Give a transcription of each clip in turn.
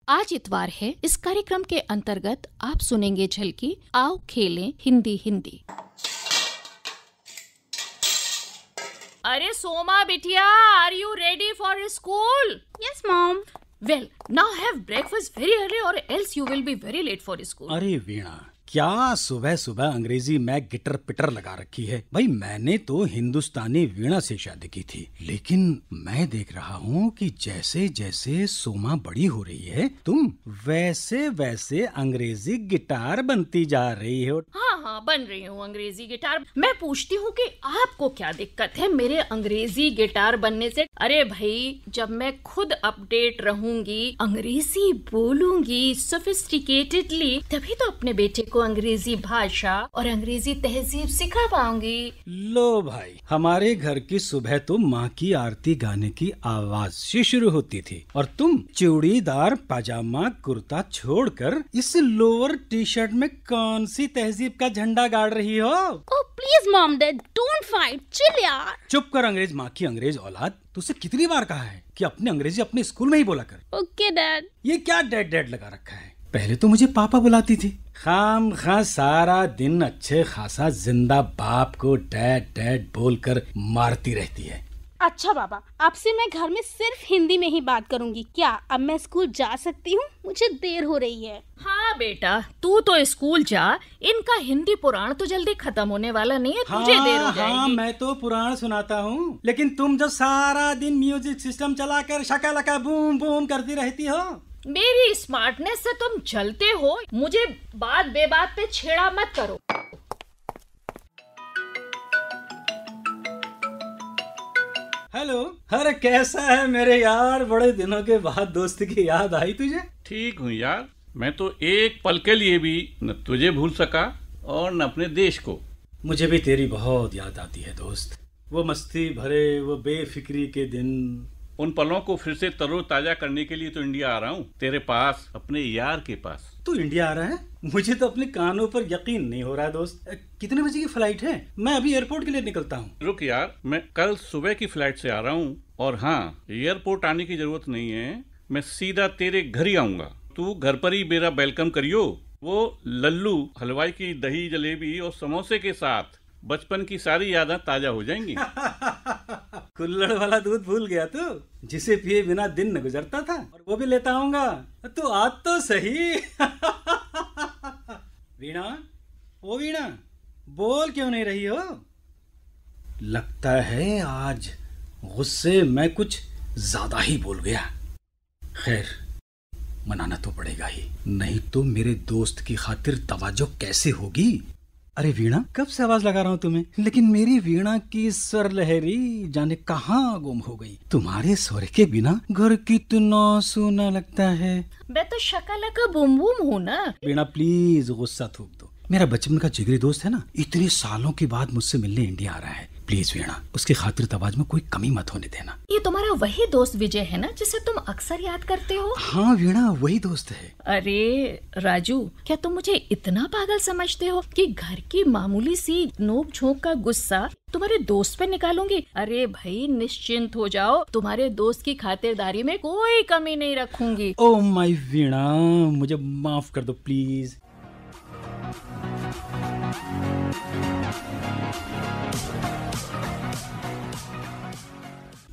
आज इतवार है। इस कार्यक्रम के अंतर्गत आप सुनेंगे झलकी आओ खेलें हिंदी हिंदी। अरे सोमा बिटिया, are you ready for school? Yes, Mom. Well, now have breakfast very early or else you will be very late for school. अरे वीणा, क्या सुबह सुबह अंग्रेजी में गिटर पिटर लगा रखी है। भाई मैंने तो हिंदुस्तानी वीणा से शादी की थी, लेकिन मैं देख रहा हूँ कि जैसे जैसे सोमा बड़ी हो रही है तुम वैसे वैसे अंग्रेजी गिटार बनती जा रही हो। हाँ, बन रही हूँ अंग्रेजी गिटार। मैं पूछती हूँ कि आपको क्या दिक्कत है मेरे अंग्रेजी गिटार बनने से? अरे भाई, जब मैं खुद अपडेट रहूंगी, अंग्रेजी बोलूंगी सोफिस्टिकेटेडली, तभी तो अपने बेटे को अंग्रेजी भाषा और अंग्रेजी तहजीब सिखा पाऊंगी। लो भाई, हमारे घर की सुबह तो माँ की आरती गाने की आवाज से शुरू होती थी और तुम चूड़ीदार पाजामा कुर्ता छोड़कर इस लोअर टी शर्ट में कौन सी तहजीब का झंडा गाड़ रही हो? Oh, please, Mom, Dad, don't fight. Chill, यार. चुप कर अंग्रेज माँ की अंग्रेज औलाद। तुझसे कितनी बार कहा है कि अपनी अंग्रेजी अपने स्कूल में ही बोला कर। Okay, Dad. ये क्या डैड डैड लगा रखा है? पहले तो मुझे पापा बुलाती थी। खाम खा सारा दिन अच्छे खासा जिंदा बाप को डैड डैड बोलकर मारती रहती है। अच्छा बाबा, आपसे मैं घर में सिर्फ हिंदी में ही बात करूंगी। क्या अब मैं स्कूल जा सकती हूँ? मुझे देर हो रही है। हाँ बेटा, तू तो स्कूल जा। इनका हिंदी पुराण तो जल्दी खत्म होने वाला नहीं है, तुझे देर हो जाएगी। हाँ, मैं तो पुराण सुनाता हूँ, लेकिन तुम जो सारा दिन म्यूजिक सिस्टम चलाकर शकालका बूम बूम करती रहती हो। मेरी स्मार्टनेस से तुम जलते हो। मुझे बात बेबात पे छेड़ा मत करो। हेलो, अरे कैसा है मेरे यार? बड़े दिनों के बाद दोस्त की याद आई तुझे? ठीक हूँ यार, मैं तो एक पल के लिए भी न तुझे भूल सका और न अपने देश को। मुझे भी तेरी बहुत याद आती है दोस्त। वो मस्ती भरे, वो बेफिक्री के दिन। उन पलों को फिर से तरोताजा करने के लिए तो इंडिया आ रहा हूँ, तेरे पास, अपने यार के पास। तू इंडिया आ रहा है? मुझे तो अपने कानों पर यकीन नहीं हो रहा है दोस्त। कितने बजे की फ्लाइट है? मैं अभी एयरपोर्ट के लिए निकलता हूँ। रुक यार, मैं कल सुबह की फ्लाइट से आ रहा हूँ और हाँ, एयरपोर्ट आने की जरूरत नहीं है, मैं सीधा तेरे घर ही आऊंगा। तू घर पर ही मेरा वेलकम करियो। वो लल्लू हलवाई की दही जलेबी और समोसे के साथ बचपन की सारी यादें ताजा हो जाएंगी। कुल्हड़ वाला दूध भूल गया तू, जिसे पिए बिना दिन न गुजरता था? और वो भी लेता आऊंगा। तू आज तो सही। वीणा, ओ वीणा, बोल क्यों नहीं रही हो? लगता है आज गुस्से में कुछ ज्यादा ही बोल गया। खैर, मनाना तो पड़ेगा ही, नहीं तो मेरे दोस्त की खातिर तवज्जो कैसे होगी? अरे वीणा, कब से आवाज लगा रहा हूँ तुम्हें, लेकिन मेरी वीणा की स्वर लहरी जाने कहाँ गुम हो गई। तुम्हारे स्वर के बिना घर कितना सूना लगता है। मैं तो शकालका बूम बूम हूँ ना। वीणा प्लीज गुस्सा थूक दो। मेरा बचपन का जिगरी दोस्त है ना, इतने सालों के बाद मुझसे मिलने इंडिया आ रहा है। प्लीज वीणा, उसकी खातिर तवाज में कोई कमी मत होने देना। ये तुम्हारा वही दोस्त विजय है ना, जिसे तुम अक्सर याद करते हो? हाँ वीणा, वही दोस्त है। अरे राजू, क्या तुम मुझे इतना पागल समझते हो कि घर की मामूली सी नोक झोंक का गुस्सा तुम्हारे दोस्त पे निकालूंगी? अरे भाई निश्चिंत हो जाओ, तुम्हारे दोस्त की खातिरदारी में कोई कमी नहीं रखूंगी। ओ माय वीणा, मुझे माफ कर दो प्लीज।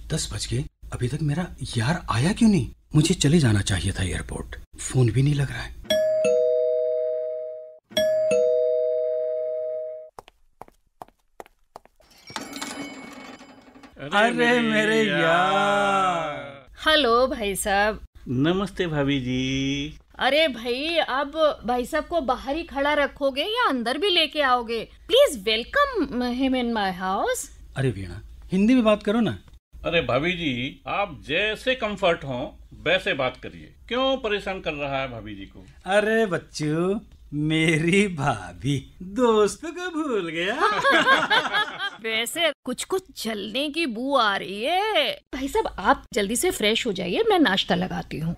दस बज गए, अभी तक मेरा यार आया क्यों नहीं? मुझे चले जाना चाहिए था एयरपोर्ट। फोन भी नहीं लग रहा है। अरे मेरे यार। हेलो भाई साहब। नमस्ते भाभी जी। अरे भाई, अब भाई साहब को बाहर ही खड़ा रखोगे या अंदर भी लेके आओगे? Please welcome him in my house. अरे वीणा, हिंदी में बात करो ना। अरे भाभी जी, आप जैसे कंफर्ट हो वैसे बात करिए। क्यों परेशान कर रहा है भाभी जी को? अरे बच्चों, मेरी भाभी दोस्त को भूल गया। वैसे कुछ कुछ जलने की बू आ रही है। भाई साहब, आप जल्दी से फ्रेश हो जाइए, मैं नाश्ता लगाती हूँ।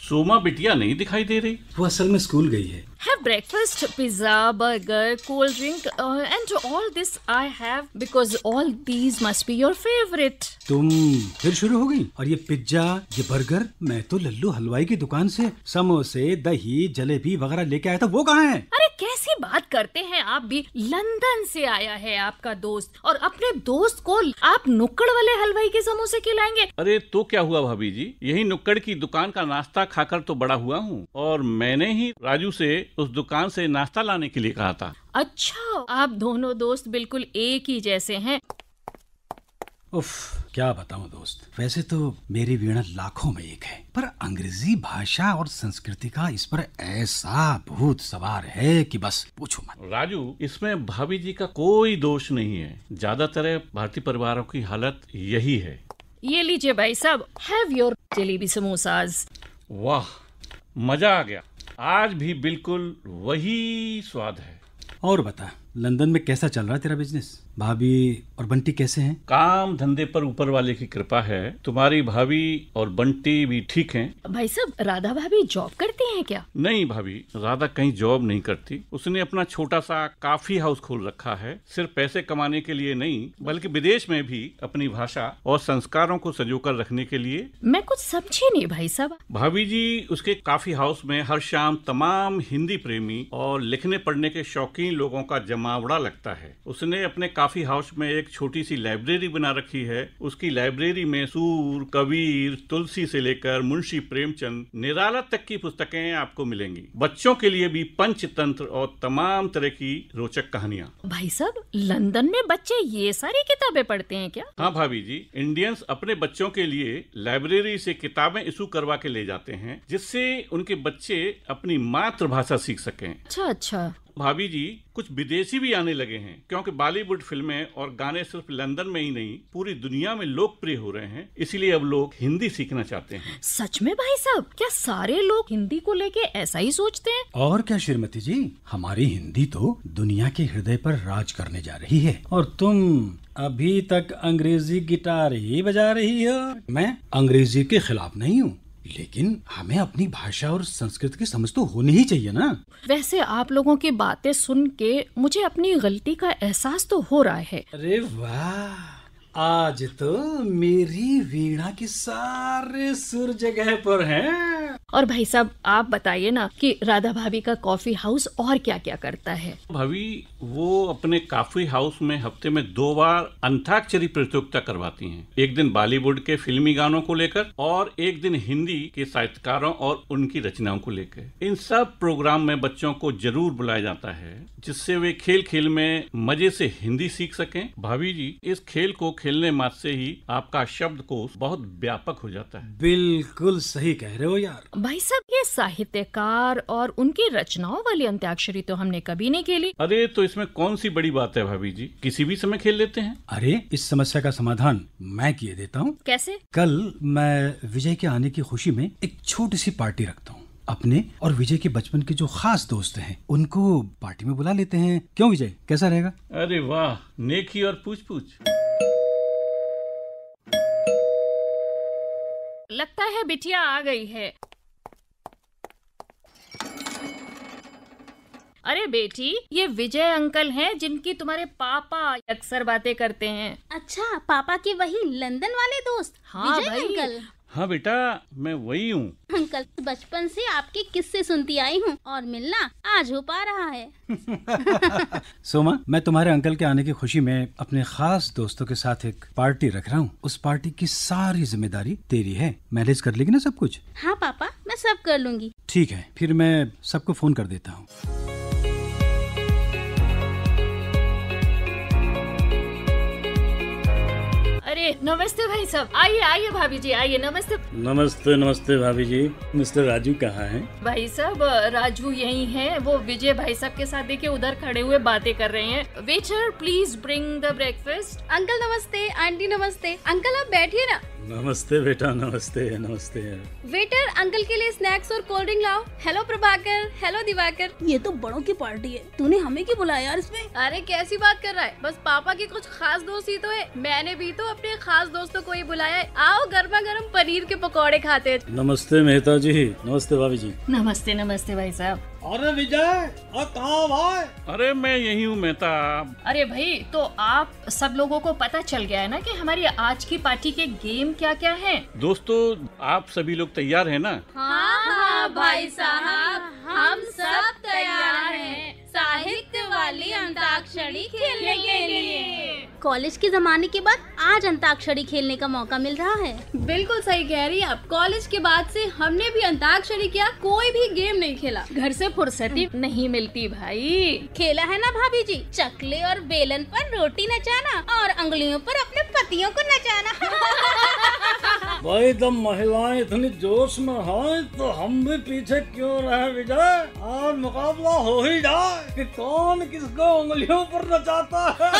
सोमा बिटिया नहीं दिखाई दे रही। वो असल में स्कूल गई है। Have breakfast, pizza, burger, cold drink, and all this I have because all these must be your favorite. तुम फिर शुरू हो गई। और ये पिज्जा, ये बर्गर, मैं तो लल्लू हलवाई की दुकान से समोसे, दही, जलेबी वगैरह लेके आया था, वो कहाँ है? अरे कैसी बात करते हैं आप भी। लंदन से आया है आपका दोस्त और अपने दोस्त को आप नुक्कड़ वाले हलवाई के समोसे खिलाएंगे। अरे तो क्या हुआ भाभी जी, यही नुक्कड़ की दुकान का नाश्ता खाकर तो बड़ा हुआ हूँ, और मैंने ही राजू से उस दुकान से नाश्ता लाने के लिए कहा था। अच्छा, आप दोनों दोस्त बिल्कुल एक ही जैसे हैं। उफ, क्या बताऊं दोस्त, वैसे तो मेरी वीणा लाखों में एक है, पर अंग्रेजी भाषा और संस्कृति का इस पर ऐसा भूत सवार है कि बस पूछो मत। राजू, इसमें भाभी जी का कोई दोष नहीं है, ज्यादातर भारतीय परिवारों की हालत यही है। ये लीजिए भाई साहब, हैव योर जलेबी समोसाज। वाह, मजा आ गया, आज भी बिल्कुल वही स्वाद है। और बता, लंदन में कैसा चल रहा है तेरा बिजनेस? भाभी और बंटी कैसे हैं? काम धंधे पर ऊपर वाले की कृपा है। तुम्हारी भाभी और बंटी भी ठीक हैं। भाई साहब, राधा भाभी जॉब करती हैं क्या? नहीं भाभी, राधा कहीं जॉब नहीं करती। उसने अपना छोटा सा काफी हाउस खोल रखा है, सिर्फ पैसे कमाने के लिए नहीं, बल्कि विदेश में भी अपनी भाषा और संस्कारों को संजोकर रखने के लिए। मैं कुछ समझी नहीं भाई साहब। भाभी जी, उसके काफी हाउस में हर शाम तमाम हिंदी प्रेमी और लिखने पढ़ने के शौकीन लोगों का जमावड़ा लगता है। उसने अपने काफी हाउस में एक छोटी सी लाइब्रेरी बना रखी है। उसकी लाइब्रेरी में सूर, कबीर, तुलसी से लेकर मुंशी प्रेमचंद, निराला तक की पुस्तकें आपको मिलेंगी। बच्चों के लिए भी पंचतंत्र और तमाम तरह की रोचक कहानियाँ। भाई साहब, लंदन में बच्चे ये सारी किताबें पढ़ते हैं क्या? हाँ भाभी जी, इंडियंस अपने बच्चों के लिए लाइब्रेरी से किताबें इशू करवा के ले जाते हैं, जिससे उनके बच्चे अपनी मातृभाषा सीख सकें। अच्छा अच्छा। भाभी जी, कुछ विदेशी भी आने लगे हैं, क्योंकि बॉलीवुड फिल्में और गाने सिर्फ लंदन में ही नहीं पूरी दुनिया में लोकप्रिय हो रहे हैं, इसलिए अब लोग हिंदी सीखना चाहते हैं। सच में भाई साहब? क्या सारे लोग हिंदी को लेके ऐसा ही सोचते हैं? और क्या श्रीमती जी, हमारी हिंदी तो दुनिया के हृदय पर राज करने जा रही है, और तुम अभी तक अंग्रेजी गिटार ही बजा रही हो। मैं अंग्रेजी के खिलाफ नहीं हूँ, लेकिन हमें अपनी भाषा और संस्कृति की समझ तो होनी ही चाहिए ना। वैसे आप लोगों की बातें सुन के मुझे अपनी गलती का एहसास तो हो रहा है। अरे वाह, आज तो मेरी वीणा के सारे सुर जगह पर हैं। और भाई साहब, आप बताइए ना कि राधा भाभी का कॉफी हाउस और क्या क्या करता है? भाभी, वो अपने कॉफी हाउस में हफ्ते में 2 बार अंताक्षरी प्रतियोगिता करवाती हैं। एक दिन बॉलीवुड के फिल्मी गानों को लेकर और एक दिन हिंदी के साहित्यकारों और उनकी रचनाओं को लेकर। इन सब प्रोग्राम में बच्चों को जरूर बुलाया जाता है, जिससे वे खेल खेल में मजे से हिंदी सीख सकें। भाभी जी, इस खेल को खेलने मात्र से ही आपका शब्दकोश बहुत व्यापक हो जाता है। बिल्कुल सही कह रहे हो यार। भाई साहब, ये साहित्यकार और उनकी रचनाओं वाली अंताक्षरी तो हमने कभी नहीं खेली। अरे तो इसमें कौन सी बड़ी बात है भाभी जी, किसी भी समय खेल लेते हैं। अरे इस समस्या का समाधान मैं किए देता हूँ। कैसे? कल मैं विजय के आने की खुशी में एक छोटी सी पार्टी रखता हूँ। अपने और विजय के बचपन के जो खास दोस्त हैं, उनको पार्टी में बुला लेते हैं। क्यों विजय, कैसा रहेगा? अरे वाह, नेकी और पूछ पूछ। लगता है बिटिया आ गई है। अरे बेटी, ये विजय अंकल हैं जिनकी तुम्हारे पापा अक्सर बातें करते हैं। अच्छा, पापा के वही लंदन वाले दोस्त? हाँ विजय भाई। अंकल। हाँ बेटा, मैं वही हूँ। अंकल, बचपन से आपके किस्से सुनती आई हूँ और मिलना आज हो पा रहा है। सोमा, मैं तुम्हारे अंकल के आने की खुशी में अपने खास दोस्तों के साथ एक पार्टी रख रहा हूँ। उस पार्टी की सारी जिम्मेदारी तेरी है। मैनेज कर लेगी ना सब कुछ? हाँ पापा, मैं सब कर लूंगी। ठीक है, फिर मैं सबको फोन कर देता हूँ। अरे नमस्ते भाई साहब, आइए आइए भाभी जी, आइए। नमस्ते। नमस्ते नमस्ते भाभी जी। मिस्टर राजू कहाँ हैं? भाई साहब, राजू यही हैं। वो विजय भाई साहब के साथ देखिए उधर खड़े हुए बातें कर रहे हैं। Waiter, please bring the breakfast. Uncle नमस्ते, आंटी नमस्ते। अंकल आप बैठिए ना। नमस्ते बेटा, नमस्ते नमस्ते। वेटर, अंकल के लिए स्नैक्स और कोल्ड ड्रिंक लाओ। Hello Prabhakar, hello Diwakar. ये तो बड़ों की पार्टी है, तूने हमें क्यों बुलाया यार इसमें? अरे कैसी बात कर रहा है, बस पापा के कुछ खास दोस्त ही तो है। मैंने भी तो अपने खास दोस्तों को ही बुलाया है। आओ गर्मा गर्म पनीर के पकौड़े खाते। नमस्ते मेहता जी। नमस्ते भाभी जी। नमस्ते नमस्ते भाई साहब। अरे विजय, कहाँ भाई? अरे मैं यही हूँ मेहता। अरे भाई, तो आप सब लोगों को पता चल गया है ना कि हमारी आज की पार्टी के गेम क्या क्या हैं? दोस्तों, आप सभी लोग तैयार हैं ना? हाँ भाई साहब, हम सब तैयार हैं साहित्य वाली अंताक्षरी खेलने के लिए। कॉलेज के जमाने के बाद आज अंताक्षरी खेलने का मौका मिल रहा है। बिल्कुल सही कह रही है आप। कॉलेज के बाद से हमने भी अंताक्षरी किया, कोई भी गेम नहीं खेला। घर से फुर्सती नहीं मिलती भाई। खेला है ना भाभी जी, चकले और बेलन पर रोटी नचाना और अंगुलियों पर अपने पतियों को नचाना। भाई जब महिलाएं इतनी जोश में हैं तो हम भी पीछे क्यों रहे विजय? आज मुकाबला हो ही जाए कि कौन किसको उंगलियों पर नचाता है।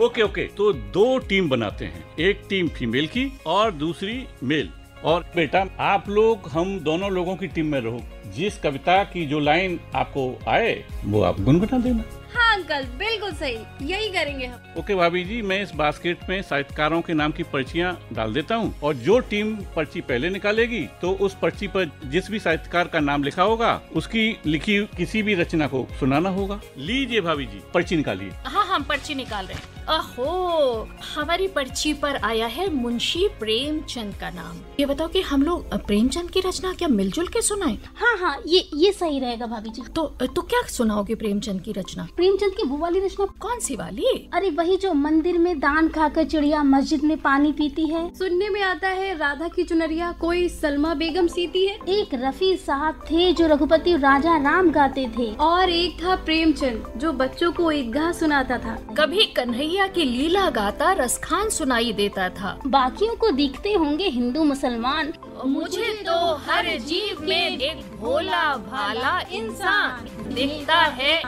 ओके, तो 2 टीम बनाते हैं, एक टीम फीमेल की और दूसरी मेल। और बेटा, आप लोग हम दोनों लोगों की टीम में रहो। जिस कविता की जो लाइन आपको आए वो आप गुनगुना देना। हाँ अंकल, बिल्कुल सही, यही करेंगे हम। ओके भाभी जी, मैं इस बास्केट में साहित्यकारों के नाम की पर्चियां डाल देता हूं और जो टीम पर्ची पहले निकालेगी तो उस पर्ची पर जिस भी साहित्यकार का नाम लिखा होगा उसकी लिखी किसी भी रचना को सुनाना होगा। लीजिए भाभी जी, पर्ची निकालिए। हाँ, हम पर्ची निकाल रहे हैं। अहो, हमारी पर्ची पर आया है मुंशी प्रेमचंद का नाम। ये बताओ कि हम लोग प्रेमचंद की रचना क्या मिलजुल के सुनाएं? हाँ, ये सही रहेगा भाभी जी। तो क्या सुनाओगे प्रेमचंद की रचना? प्रेमचंद की वो वाली रचना। कौन सी वाली? अरे वही जो मंदिर में दान खाकर चिड़िया मस्जिद में पानी पीती है। सुनने में आता है राधा की चुनरिया कोई सलमा बेगम सीती है। एक रफी साहब थे जो रघुपति राजा राम गाते थे, और एक था प्रेमचंद जो बच्चों को ईदगाह सुनाता था। कभी कन्हैया की लीला गाता रसखान सुनाई देता था। बाकियों को दिखते होंगे हिंदू मुसलमान, मुझे तो हर जीव में एक भोला भाला इंसान दिखता है।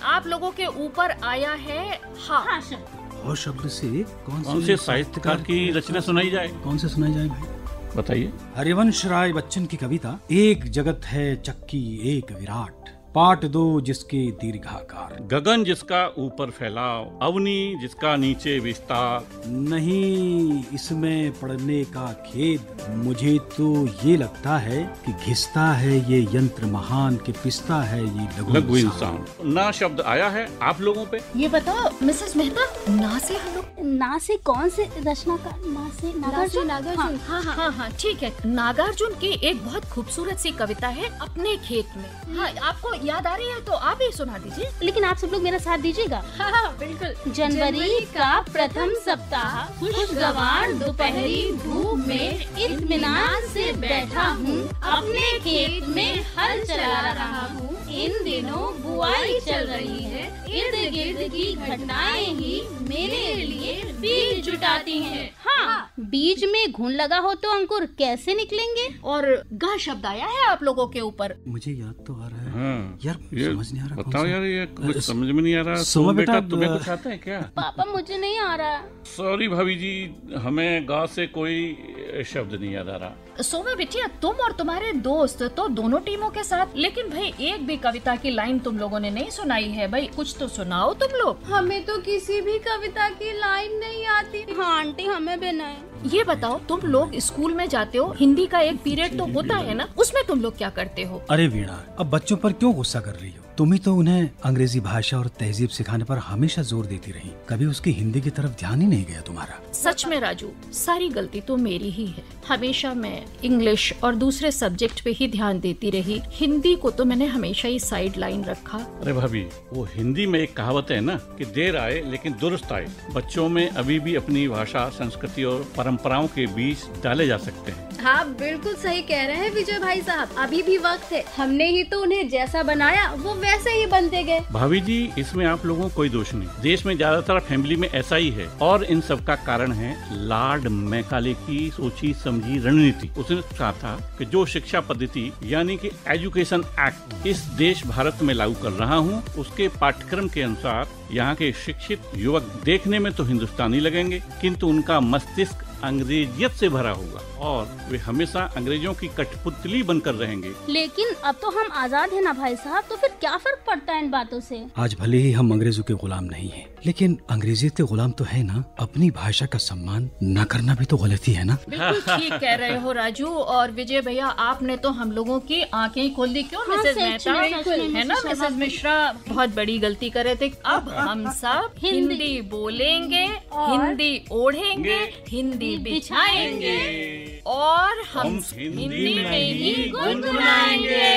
आप लोगों के ऊपर आया है हाँ शब्द। और शब्द से कौन से साहित्यकार की रचना सुनाई जाए? कौन से सुनाई जाए भाई? बताइए। हरिवंश राय बच्चन की कविता एक जगत है चक्की एक विराट, पाट दो जिसके दीर्घाकार। गगन जिसका ऊपर फैलाव, अवनी जिसका नीचे विस्तार। नहीं इसमें पढ़ने का खेद, मुझे तो ये लगता है कि घिसता है ये यंत्र महान के पिसता है ये लघु इंसान। ना शब्द आया है आप लोगों पे। ये बताओ मिसेस मेहता, ना से हम लोग ना से कौन से रचना का? ना से नागार्जुन। हाँ, ठीक है। नागार्जुन की एक बहुत खूबसूरत सी कविता है अपने खेत में। हाँ, आपको याद आ रही है तो आप ही सुना दीजिए। लेकिन आप सब लोग मेरा साथ दीजिएगा। हाँ, बिल्कुल। जनवरी का प्रथम सप्ताह, खुशगवार दोपहरी धूप में इत्मीनान से बैठा हूँ, अपने खेत में हल चला रहा हूँ। इन दिनों बुआई चल रही है, इर्द गिर्द की घटनाएं ही मेरे लिए बीज जुटाती हैं। हाँ, बीज में घुन लगा हो तो अंकुर कैसे निकलेंगे? और गा शब्द आया है आप लोगों के ऊपर। मुझे याद तो आ रहा है। हाँ, यार समझ नहीं आ रहा। बताओ यार, ये कुछ समझ में नहीं आ रहा। सोमा बेटा, तुम्हें कुछ आता है क्या? पापा मुझे नहीं आ रहा। सॉरी भाभी जी, हमें गा से कोई शब्द नहीं याद आ रहा। सोमा बिटिया, तुम और तुम्हारे दोस्त तो दोनों टीमों के साथ, लेकिन भाई एक भी कविता की लाइन तुम लोगों ने नहीं सुनाई है। भाई कुछ तो सुनाओ तुम लोग। हमें तो किसी भी कविता की लाइन नहीं आती। हाँ आंटी, हमें भी नहीं। ये बताओ, तुम लोग स्कूल में जाते हो, हिंदी का एक पीरियड तो होता है ना, उसमें तुम लोग क्या करते हो? अरे वीणा, अब बच्चों पर क्यों गुस्सा कर रही हो? तुम ही तो उन्हें अंग्रेजी भाषा और तहजीब सिखाने पर हमेशा जोर देती रही, कभी उसकी हिंदी की तरफ ध्यान ही नहीं गया तुम्हारा। सच में राजू, सारी गलती तो मेरी ही है। हमेशा मैं इंग्लिश और दूसरे सब्जेक्ट पे ही ध्यान देती रही, हिंदी को तो मैंने हमेशा ही साइड लाइन रखा। अरे भाभी, वो हिंदी में एक कहावत है ना कि देर आए लेकिन दुरुस्त आए। बच्चों में अभी भी अपनी भाषा, संस्कृति और परंपराओं के बीज डाले जा सकते हैं। हाँ, बिल्कुल सही कह रहे हैं विजय भाई साहब, अभी भी वक्त है। हमने ही तो उन्हें जैसा बनाया वो वैसे ही बनते गए। भाभी जी, इसमें आप लोगों को कोई दोष नहीं। देश में ज्यादातर फैमिली में ऐसा ही है, और इन सब का कारण है लॉर्ड मैकाले की सोची समझी रणनीति। उसने कहा था कि जो शिक्षा पद्धति यानी कि एजुकेशन एक्ट इस देश भारत में लागू कर रहा हूँ, उसके पाठ्यक्रम के अनुसार यहाँ के शिक्षित युवक देखने में तो हिंदुस्तानी लगेंगे, किंतु उनका मस्तिष्क अंग्रेजियत से भरा होगा और वे हमेशा अंग्रेजों की कठपुतली बनकर रहेंगे। लेकिन अब तो हम आजाद हैं ना भाई साहब, तो फिर क्या फर्क पड़ता है इन बातों से? आज भले ही हम अंग्रेजों के गुलाम नहीं हैं, लेकिन अंग्रेजियत के गुलाम तो है ना। अपनी भाषा का सम्मान न करना भी तो गलती है ना। बिल्कुल ठीक कह रहे हो राजू और विजय भैया, आपने तो हम लोगों की आंखें ही खोल दी। क्यों मिसेज मेहता, है ना मिसेज मिश्रा, बहुत बड़ी गलती कर रहे थे। अब हम सब हिंदी बोलेंगे, हिंदी ओढ़ेंगे, हिंदी बिछाएंगे और हम हिंदी में ही गुनगुनाएंगे।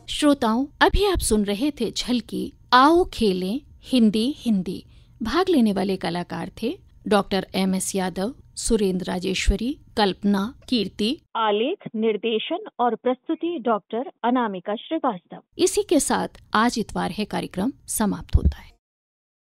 श्रोताओं, अभी आप सुन रहे थे झलकी आओ खेलें हिंदी हिंदी। भाग लेने वाले कलाकार थे डॉक्टर MS यादव, सुरेंद्र राजेश्वरी, कल्पना, कीर्ति। आलेख, निर्देशन और प्रस्तुति डॉक्टर अनामिका श्रीवास्तव। इसी के साथ आज इतवार है कार्यक्रम समाप्त होता है।